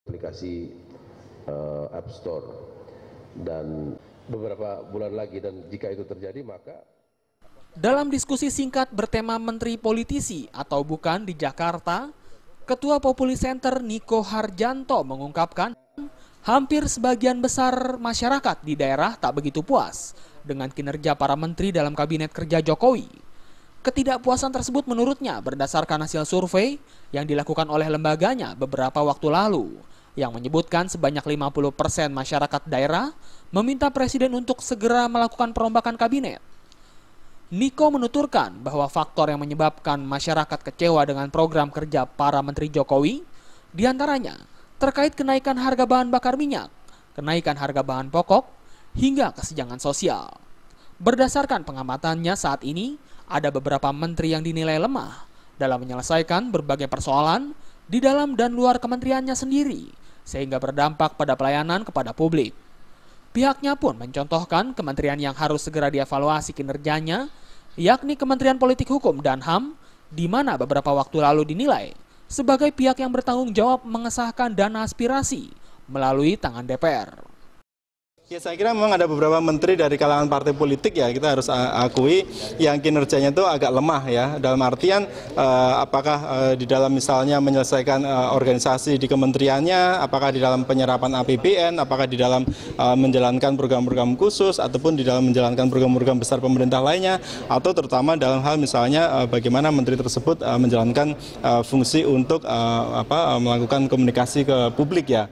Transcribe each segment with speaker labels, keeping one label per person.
Speaker 1: aplikasi App Store dan beberapa bulan lagi, dan jika itu terjadi maka
Speaker 2: dalam diskusi singkat bertema Menteri Politisi atau bukan di Jakarta, Ketua Populi Center Niko Harjanto mengungkapkan hampir sebagian besar masyarakat di daerah tak begitu puas dengan kinerja para menteri dalam kabinet kerja Jokowi. Ketidakpuasan tersebut menurutnya berdasarkan hasil survei yang dilakukan oleh lembaganya beberapa waktu lalu, yang menyebutkan sebanyak 50% masyarakat daerah meminta Presiden untuk segera melakukan perombakan kabinet. Niko menuturkan bahwa faktor yang menyebabkan masyarakat kecewa dengan program kerja para menteri Jokowi diantaranya terkait kenaikan harga bahan bakar minyak, kenaikan harga bahan pokok, hingga kesenjangan sosial. Berdasarkan pengamatannya saat ini, ada beberapa menteri yang dinilai lemah dalam menyelesaikan berbagai persoalan di dalam dan luar kementeriannya sendiri, sehingga berdampak pada pelayanan kepada publik. Pihaknya pun mencontohkan kementerian yang harus segera dievaluasi kinerjanya, yakni Kementerian Politik Hukum dan HAM, di mana beberapa waktu lalu dinilai sebagai pihak yang bertanggung jawab mengesahkan dana aspirasi melalui tangan DPR.
Speaker 3: Ya, saya kira memang ada beberapa menteri dari kalangan partai politik, ya kita harus akui yang kinerjanya itu agak lemah, ya, dalam artian apakah di dalam misalnya menyelesaikan organisasi di kementeriannya, apakah di dalam penyerapan APBN, apakah di dalam menjalankan program-program khusus ataupun di dalam menjalankan program-program besar pemerintah lainnya, atau terutama dalam hal misalnya bagaimana menteri tersebut menjalankan fungsi untuk melakukan komunikasi ke publik, ya.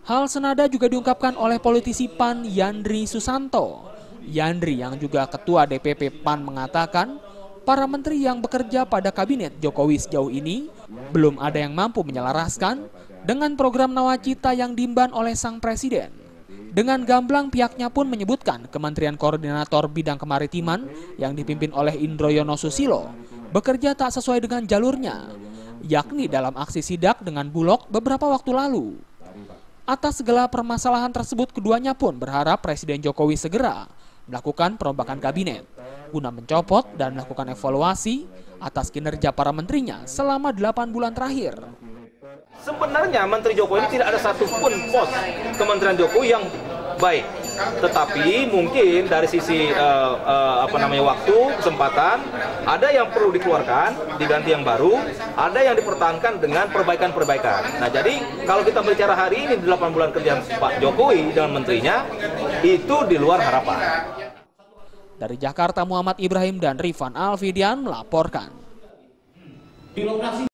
Speaker 2: Hal senada juga diungkapkan oleh politisi PAN Yandri Susanto. Yandri yang juga ketua DPP PAN mengatakan, para menteri yang bekerja pada kabinet Jokowi sejauh ini belum ada yang mampu menyelaraskan dengan program Nawacita yang diemban oleh sang presiden. Dengan gamblang pihaknya pun menyebutkan Kementerian Koordinator Bidang Kemaritiman yang dipimpin oleh Indroyono Susilo bekerja tak sesuai dengan jalurnya, yakni dalam aksi sidak dengan Bulog beberapa waktu lalu. Atas segala permasalahan tersebut, keduanya pun berharap Presiden Jokowi segera melakukan perombakan kabinet guna mencopot dan melakukan evaluasi atas kinerja para menterinya selama 8 bulan terakhir.
Speaker 4: Sebenarnya Menteri Jokowi ini tidak ada satupun pos Kementerian Jokowi yang baik, tetapi mungkin dari sisi waktu, kesempatan, ada yang perlu dikeluarkan, diganti yang baru, ada yang dipertahankan dengan perbaikan-perbaikan. Nah, jadi kalau kita bicara hari ini di 8 bulan kerja Pak Jokowi dengan menterinya, itu di luar harapan.
Speaker 2: Dari Jakarta, Muhammad Ibrahim dan Rifan Alfidian melaporkan.